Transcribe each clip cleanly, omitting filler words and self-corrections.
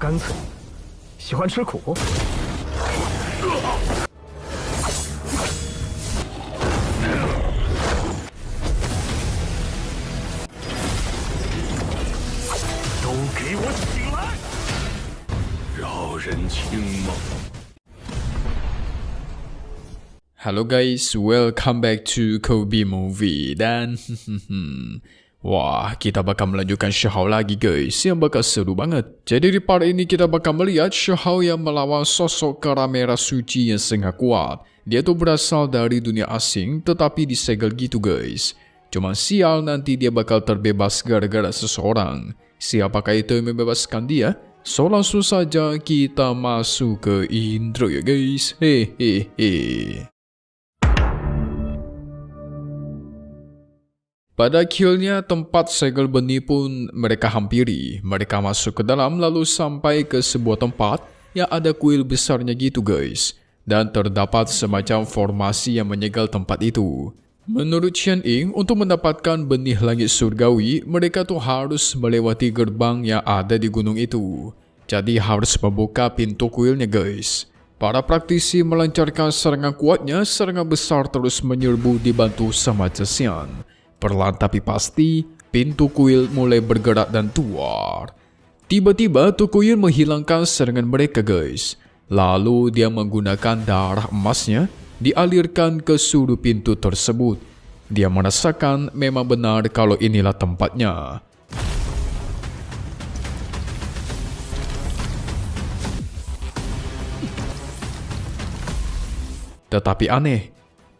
干脆，喜欢吃苦。都给我醒来！扰人清梦。 Halo guys, welcome back to Kobe Movie. Dan wah, kita bakal melanjutkan Shihao lagi guys, yang bakal seru banget. Jadi di part ini kita bakal melihat Shihao yang melawan sosok kera merah suci yang sangat kuat. Dia tuh berasal dari dunia asing tetapi disegel gitu guys. Cuma sial, nanti dia bakal terbebas gara-gara seseorang. Siapakah itu yang membebaskan dia? So langsung saja kita masuk ke intro ya guys. Hehehe. Pada akhirnya tempat segel benih pun mereka hampiri. Mereka masuk ke dalam lalu sampai ke sebuah tempat yang ada kuil besarnya gitu guys. Dan terdapat semacam formasi yang menyegel tempat itu. Menurut Xian Ying, untuk mendapatkan benih langit surgawi, mereka tuh harus melewati gerbang yang ada di gunung itu. Jadi harus membuka pintu kuilnya guys. Para praktisi melancarkan serangan kuatnya, serangan besar terus menyerbu dibantu sama Xian. Perlahan tapi pasti, pintu kuil mulai bergerak dan keluar. Tiba-tiba Tukuyun menghilangkan serangan mereka guys. Lalu dia menggunakan darah emasnya, dialirkan ke sudut pintu tersebut. Dia merasakan memang benar kalau inilah tempatnya. Tetapi aneh.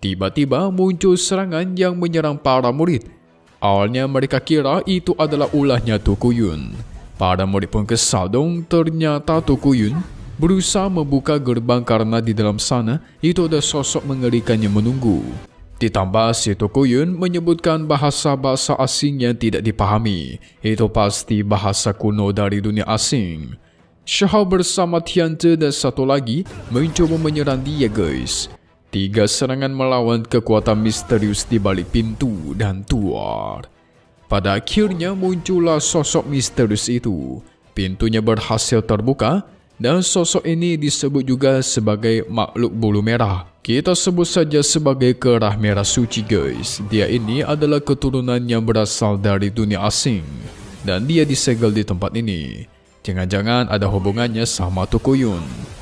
Tiba-tiba muncul serangan yang menyerang para murid. Awalnya mereka kira itu adalah ulahnya Tukuyun. Para murid pun kesal dong, ternyata Tukuyun berusaha membuka gerbang karena di dalam sana itu ada sosok mengerikan yang menunggu. Ditambah si Tukuyun menyebutkan bahasa-bahasa asing yang tidak dipahami. Itu pasti bahasa kuno dari dunia asing. Shihao bersama Tianze dan satu lagi mencoba menyerang dia guys. 3 serangan melawan kekuatan misterius di balik pintu dan keluar. Pada akhirnya muncullah sosok misterius itu. Pintunya berhasil terbuka dan sosok ini disebut juga sebagai makhluk bulu merah. Kita sebut saja sebagai kera merah suci guys. Dia ini adalah keturunan yang berasal dari dunia asing. Dan dia disegel di tempat ini. Jangan-jangan ada hubungannya sama Tukuyun.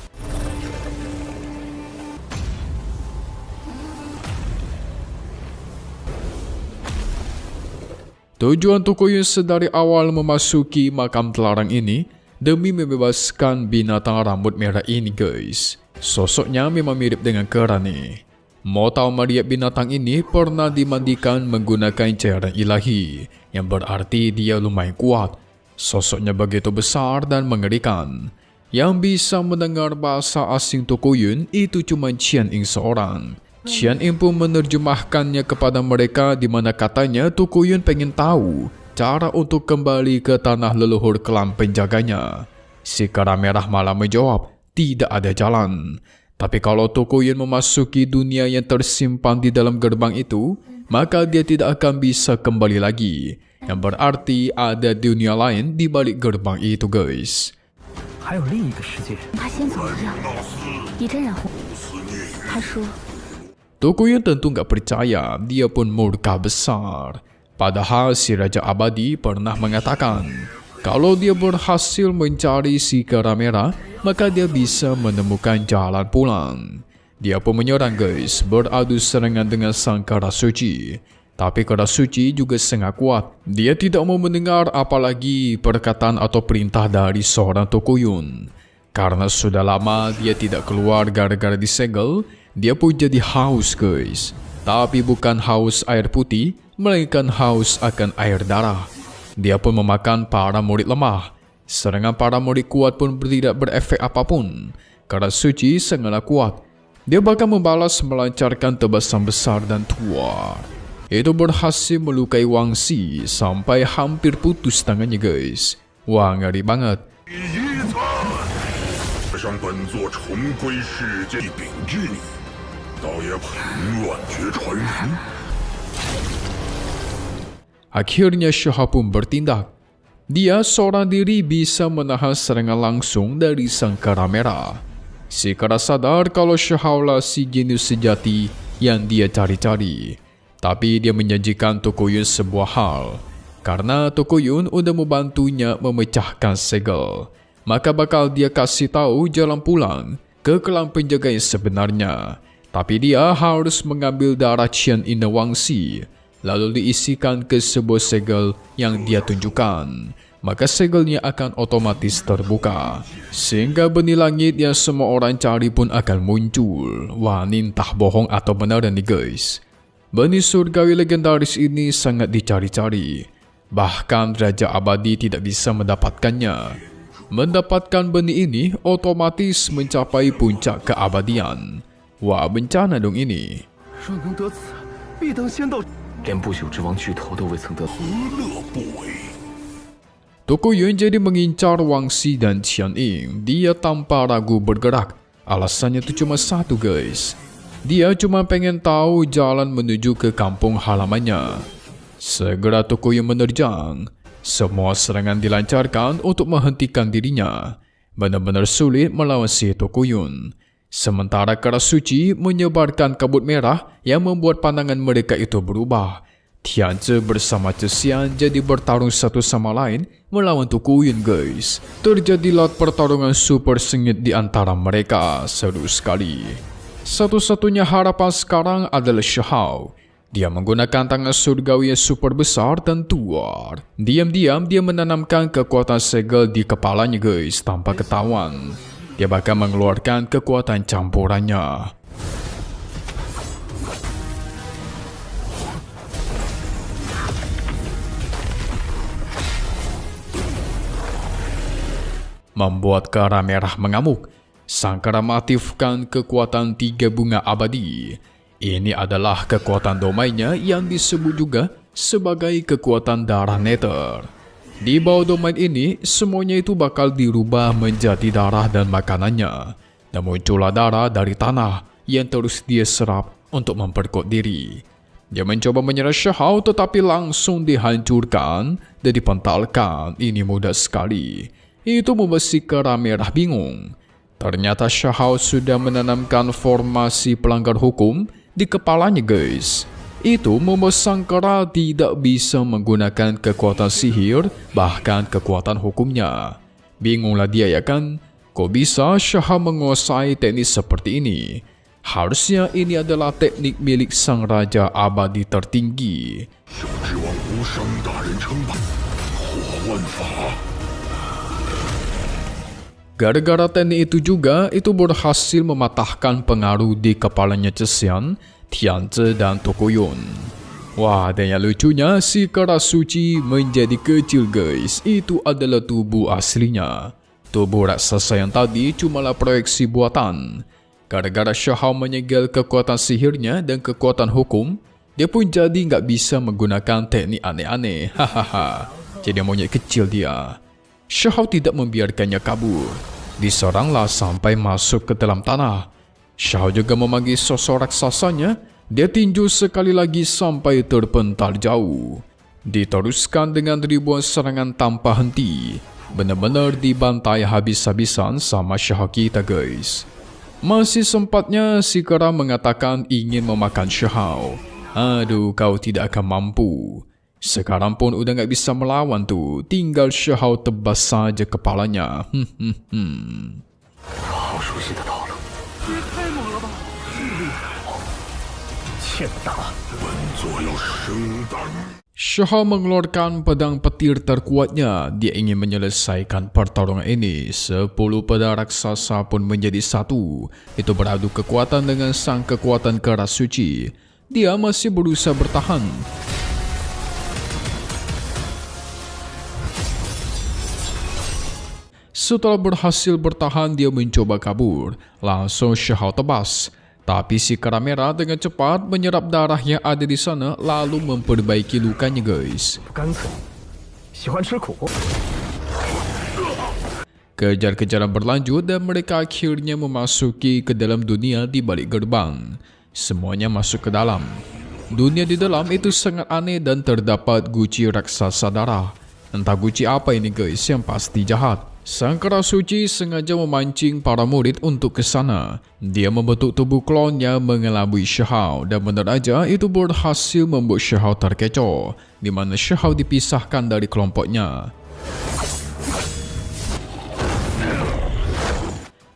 Tujuan Tukuyun sedari awal memasuki makam terlarang ini demi membebaskan binatang rambut merah ini guys. Sosoknya memang mirip dengan kera nih. Mau tahu melihat binatang ini pernah dimandikan menggunakan cairan ilahi, yang berarti dia lumayan kuat. Sosoknya begitu besar dan mengerikan. Yang bisa mendengar bahasa asing Tukuyun itu cuma Xian Ying seorang. Xian Ying pun menerjemahkannya kepada mereka di mana katanya Tukuyun pengen tahu cara untuk kembali ke tanah leluhur klan penjaganya. Si kera merah malah menjawab, tidak ada jalan. Tapi kalau Tukuyun memasuki dunia yang tersimpan di dalam gerbang itu, maka dia tidak akan bisa kembali lagi. Yang berarti ada dunia lain di balik gerbang itu guys. 还有另一个世界。他先走一样，一阵然后，他说。 Tukuyun tentu gak percaya, dia pun murka besar. Padahal si Raja Abadi pernah mengatakan, kalau dia berhasil mencari si kera merah, maka dia bisa menemukan jalan pulang. Dia pun menyerang guys, beradu serangan dengan sang kera suci. Tapi kera suci juga sangat kuat. Dia tidak mau mendengar apalagi perkataan atau perintah dari seorang Tukuyun. Karena sudah lama dia tidak keluar gara-gara disegel, dia pun jadi haus guys. Tapi bukan haus air putih, melainkan haus akan air darah. Dia pun memakan para murid lemah. Serangan para murid kuat pun tidak berefek apapun. Kera suci sangatlah kuat. Dia bahkan membalas melancarkan tebasan besar dan keluar. Itu berhasil melukai Wang Xi sampai hampir putus tangannya guys. Wah, ngeri banget. 让本座重归世界，秉治你，倒也肯乱绝传人。 Akhirnya Shihao pun bertindak. Dia seorang diri bisa menahan serangan langsung dari sang kera merah. Si kera sadar kalau Xiahao lah si jenius sejati yang dia cari-cari. Tapi dia menjanjikan Tokuyun sebuah hal. Karena Tokuyun udah membantunya memecahkan segel, maka bakal dia kasih tahu jalan pulang ke klan penjaga yang sebenarnya. Tapi dia harus mengambil darah Qian Yin Wangxi, lalu diisikan ke sebuah segel yang dia tunjukkan. Maka segelnya akan otomatis terbuka, sehingga benih langit yang semua orang cari pun akan muncul. Wah, ini entah bohong atau benar nih guys. Benih surgawi legendaris ini sangat dicari-cari. Bahkan Raja Abadi tidak bisa mendapatkannya. Mendapatkan benih ini otomatis mencapai puncak keabadian. Wah, bencana dong ini. 若能得此，必当先到。连不朽之王巨头都未曾得，何乐不为？ Tokuyun jadi mengincar Wangxi dan Qian Yin. Dia tanpa ragu bergerak. Alasannya itu cuma satu guys. Dia cuma pengen tahu jalan menuju ke kampung halamannya. Segera Tokuyun menerjang. Semua serangan dilancarkan untuk menghentikan dirinya. Benar-benar sulit melawan si Tokuyun. Sementara kera suci menyebarkan kabut merah yang membuat pandangan mereka itu berubah. Tianzi bersama Zhexian jadi bertarung satu sama lain melawan Tokuyun guys. Terjadilah pertarungan super sengit di antara mereka. Seru sekali. Satu-satunya harapan sekarang adalah Xiahao. Dia menggunakan tangan surgawi yang super besar dan tuar. Diam-diam dia menanamkan kekuatan segel di kepalanya guys tanpa ketahuan. Dia bahkan mengeluarkan kekuatan campurannya. Membuat kera merah mengamuk. Sang kera mengaktifkan kekuatan 3 bunga abadi. Ini adalah kekuatan domainnya yang disebut juga sebagai kekuatan darah nether. Di bawah domain ini, semuanya itu bakal dirubah menjadi darah dan makanannya. Dan muncullah darah dari tanah yang terus dia serap untuk memperkuat diri. Dia mencoba menyerang Xiahao tetapi langsung dihancurkan dan dipentalkan. Ini mudah sekali. Itu membuat si kera merah bingung. Ternyata Xiahao sudah menanamkan formasi pelanggar hukum di kepalanya guys. Itu membuat sang kera tidak bisa menggunakan kekuatan sihir, bahkan kekuatan hukumnya. Bingunglah dia ya kan? Kok bisa Xiahao menguasai teknik seperti ini? Harusnya ini adalah teknik milik sang raja abadi tertinggi. 小之王无伤大人称霸，火万法。 Gara-gara teknik itu juga, itu berhasil mematahkan pengaruh di kepalanya Zhexian, Tianzi dan Tokuyun. Wah, dan yang lucunya, si kera suci menjadi kecil guys. Itu adalah tubuh aslinya. Tubuh raksasa yang tadi cumalah proyeksi buatan. Gara-gara Xiahao menyegel kekuatan sihirnya dan kekuatan hukum, dia pun jadi nggak bisa menggunakan teknik aneh-aneh. Hahaha, jadi monyet kecil dia. Xiahao tidak membiarkannya kabur. Diseranglah sampai masuk ke dalam tanah. Xiahao juga memanggil sosok raksasanya. Dia tinju sekali lagi sampai terpental jauh. Diteruskan dengan ribuan serangan tanpa henti. Benar-benar dibantai habis-habisan sama Xiahao kita guys. Masih sempatnya si kera mengatakan ingin memakan Xiahao. Aduh, kau tidak akan mampu. Sekarang pun udah gak bisa melawan tuh. Tinggal Xiahao tebas saja kepalanya. 好熟悉的套路，也太猛了吧！欠打！本座要生胆。 Xiahao mengeluarkan pedang petir terkuatnya. Dia ingin menyelesaikan pertarungan ini. 10 pedang raksasa pun menjadi satu. Itu beradu kekuatan dengan sang kekuatan kera suci. Dia masih berusaha bertahan. Setelah berhasil bertahan, dia mencoba kabur. Langsung Xiahao tebas. Tapi si kera merah dengan cepat menyerap darah yang ada di sana lalu memperbaiki lukanya guys. 不干脆，喜欢吃苦。 Kejar-kejaran berlanjut dan mereka akhirnya memasuki ke dalam dunia di balik gerbang. Semuanya masuk ke dalam. Dunia di dalam itu sangat aneh dan terdapat guci raksasa darah. Entah guci apa ini guys, yang pasti jahat. Sang kera suci sengaja memancing para murid untuk ke sana. Dia membentuk tubuh klonnya mengelabui Shihao dan benar aja itu berhasil membuat Shihao terkecoh, di mana Shihao dipisahkan dari kelompoknya.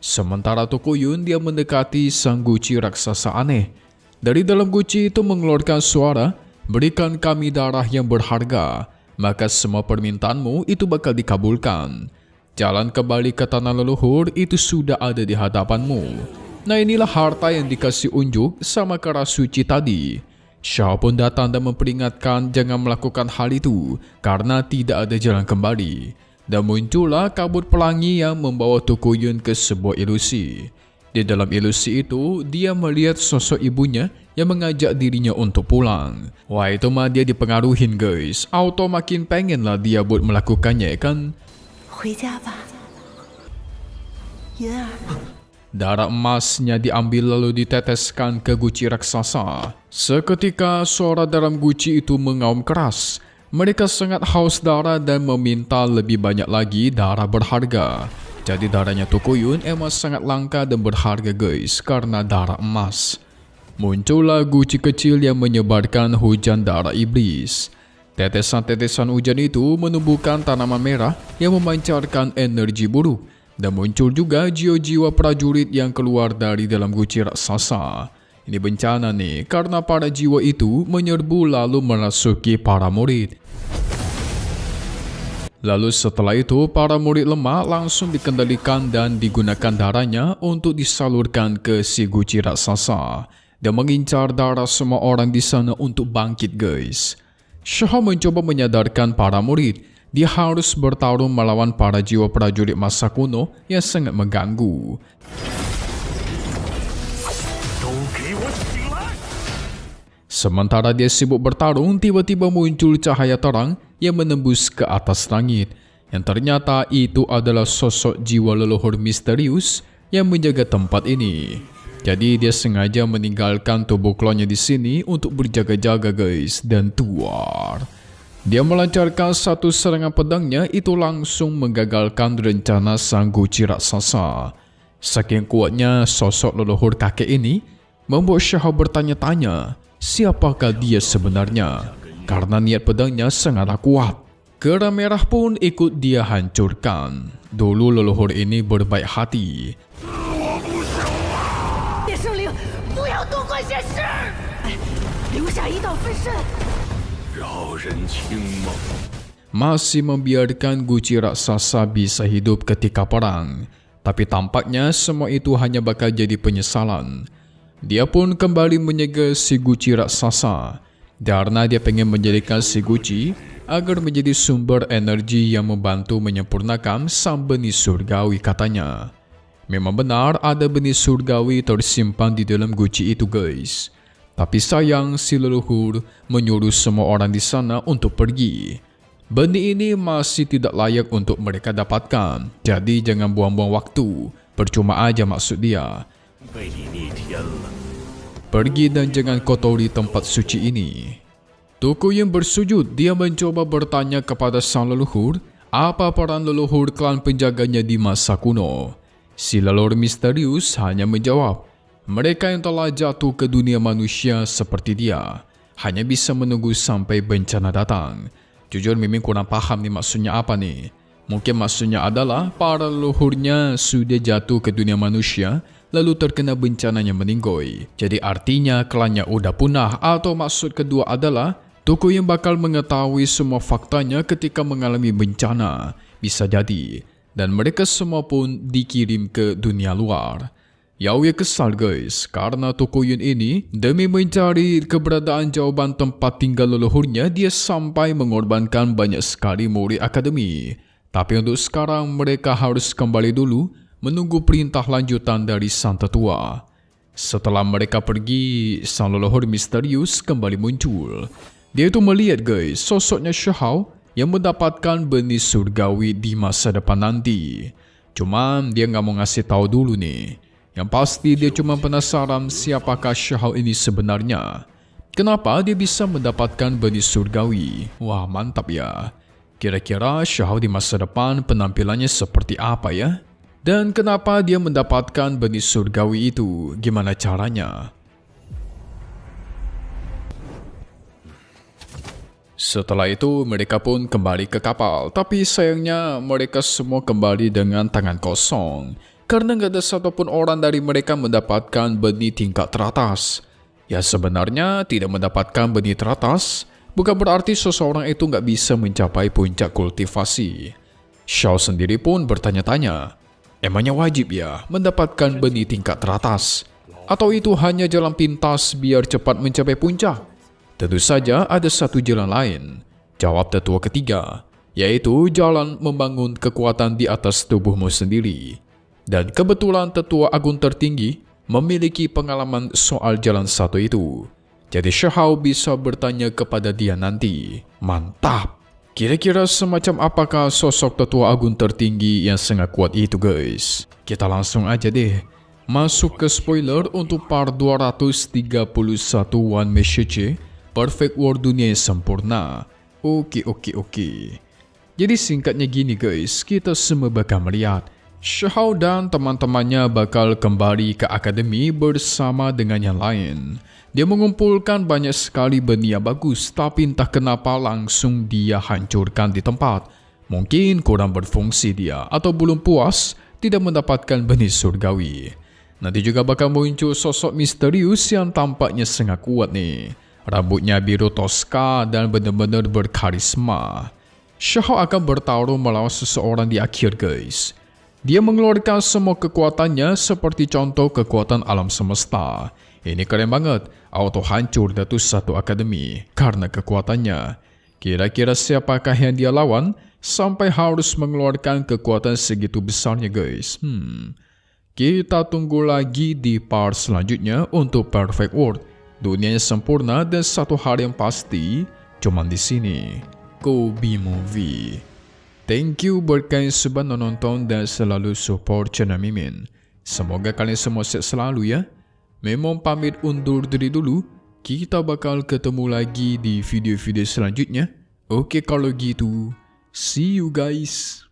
Sementara Tokuyun dia mendekati sang guci raksasa aneh. Dari dalam guci itu mengeluarkan suara, "Berikan kami darah yang berharga, maka semua permintaanmu itu bakal dikabulkan. Jalan kembali ke tanah leluhur itu sudah ada di hadapanmu." Nah, inilah harta yang dikasih unjuk sama kera suci tadi. Shihao pun datang dan memperingatkan jangan melakukan hal itu karena tidak ada jalan kembali. Dan muncullah kabut pelangi yang membawa Tokuyun ke sebuah ilusi. Di dalam ilusi itu, dia melihat sosok ibunya yang mengajak dirinya untuk pulang. Wah, itu mah dia dipengaruhin guys. Auto makin pengen lah dia buat melakukannya kan. Darah emasnya diambil lalu diteteskan ke guci raksasa. Seketika suara dalam guci itu mengaum keras. Mereka sangat haus darah dan meminta lebih banyak lagi darah berharga. Jadi darahnya Tokuyun emang sangat langka dan berharga guys karena darah emas. Muncullah guci kecil yang menyebarkan hujan darah iblis. Tetesan-tetesan hujan itu menumbuhkan tanaman merah yang memancarkan energi buruk. Dan muncul juga jiwa-jiwa prajurit yang keluar dari dalam guci raksasa. Ini bencana nih karena para jiwa itu menyerbu lalu merasuki para murid. Lalu setelah itu para murid lemah langsung dikendalikan dan digunakan darahnya untuk disalurkan ke si guci raksasa. Dan mengincar darah semua orang di sana untuk bangkit guys. Shihao mencoba menyadarkan para murid, dia harus bertarung melawan para jiwa prajurit masa kuno yang sangat mengganggu. Sementara dia sibuk bertarung, tiba-tiba muncul cahaya terang yang menembus ke atas langit. Yang ternyata itu adalah sosok jiwa leluhur misterius yang menjaga tempat ini. Jadi dia sengaja meninggalkan tubuh klonnya di sini untuk berjaga-jaga guys dan tuar. Dia melancarkan satu serangan pedangnya itu langsung menggagalkan rencana sang guci raksasa. Saking kuatnya sosok leluhur kakek ini membuat Shihao bertanya-tanya siapakah dia sebenarnya karena niat pedangnya sangatlah kuat. Kera merah pun ikut dia hancurkan. Dulu leluhur ini berbaik hati. Masih membiarkan guci raksasa bisa hidup ketika perang. Tapi tampaknya semua itu hanya bakal jadi penyesalan. Dia pun kembali menyegel si guci raksasa. Karena dia pengen menjadikan si guci agar menjadi sumber energi yang membantu menyempurnakan sang benih surgawi katanya. Memang benar ada benih surgawi tersimpan di dalam guci itu guys. Tapi sayang si leluhur menyuruh semua orang di sana untuk pergi. Benih ini masih tidak layak untuk mereka dapatkan. Jadi jangan buang-buang waktu. Percuma aja maksud dia. Pergi dan jangan kotori tempat suci ini. Tokuyun bersujud. Dia mencoba bertanya kepada sang leluhur apa peran leluhur klan penjaganya di masa kuno. Si leluhur misterius hanya menjawab, mereka yang telah jatuh ke dunia manusia seperti dia hanya bisa menunggu sampai bencana datang. Jujur Mimin kurang paham nih maksudnya apa nih. Mungkin maksudnya adalah para leluhurnya sudah jatuh ke dunia manusia lalu terkena bencananya meninggoy. Jadi artinya klannya udah punah, atau maksud kedua adalah Tokuyun bakal mengetahui semua faktanya ketika mengalami bencana. Bisa jadi. Dan mereka semua pun dikirim ke dunia luar. Yaoi kesal guys karena Tokuyun ini demi mencari keberadaan jawaban tempat tinggal leluhurnya dia sampai mengorbankan banyak sekali murid akademi. Tapi untuk sekarang mereka harus kembali dulu menunggu perintah lanjutan dari sang tetua. Setelah mereka pergi, sang leluhur misterius kembali muncul. Dia itu melihat guys sosoknya Shihao yang mendapatkan benih surgawi di masa depan nanti. Cuman dia nggak mau ngasih tahu dulu nih. Yang pasti dia cuma penasaran siapakah Shihao ini sebenarnya. Kenapa dia bisa mendapatkan benih surgawi? Wah mantap ya. Kira-kira Xiao di masa depan penampilannya seperti apa ya? Dan kenapa dia mendapatkan benih surgawi itu? Gimana caranya? Setelah itu mereka pun kembali ke kapal, tapi sayangnya mereka semua kembali dengan tangan kosong karena nggak ada satupun orang dari mereka mendapatkan benih tingkat teratas. Ya sebenarnya tidak mendapatkan benih teratas bukan berarti seseorang itu nggak bisa mencapai puncak kultivasi. Xiao sendiri pun bertanya-tanya, emangnya wajib ya mendapatkan benih tingkat teratas? Atau itu hanya jalan pintas biar cepat mencapai puncak? Tentu saja ada satu jalan lain, jawab tetua ketiga, yaitu jalan membangun kekuatan di atas tubuhmu sendiri. Dan kebetulan tetua agung tertinggi memiliki pengalaman soal jalan satu itu. Jadi Xiao bisa bertanya kepada dia nanti. Mantap! Kira-kira semacam apakah sosok tetua agung tertinggi yang sangat kuat itu guys? Kita langsung aja deh masuk ke spoiler untuk part 231 One Message Perfect World Dunia yang Sempurna. Oke. Jadi singkatnya gini guys, kita semua bakal melihat Xiao dan teman-temannya bakal kembali ke akademi bersama dengan yang lain. Dia mengumpulkan banyak sekali benih yang bagus, tapi entah kenapa langsung dia hancurkan di tempat. Mungkin kurang berfungsi dia, atau belum puas tidak mendapatkan benih surgawi. Nanti juga bakal muncul sosok misterius yang tampaknya sangat kuat nih. Rambutnya biru toska dan benar-benar berkarisma. Xiao akan bertarung melawan seseorang di akhir guys. Dia mengeluarkan semua kekuatannya seperti contoh kekuatan alam semesta. Ini keren banget, auto hancur Datu satu akademi karena kekuatannya. Kira-kira siapakah yang dia lawan sampai harus mengeluarkan kekuatan segitu besarnya guys? Kita tunggu lagi di part selanjutnya untuk Perfect World. Dunianya sempurna dan satu hal yang pasti, cuman di sini. Kobe Movie. Thank you buat kalian sudah nonton dan selalu support channel Mimin. Semoga kalian semua sehat selalu ya. Memang pamit undur diri dulu. Kita bakal ketemu lagi di video-video selanjutnya. Oke kalau gitu. See you guys.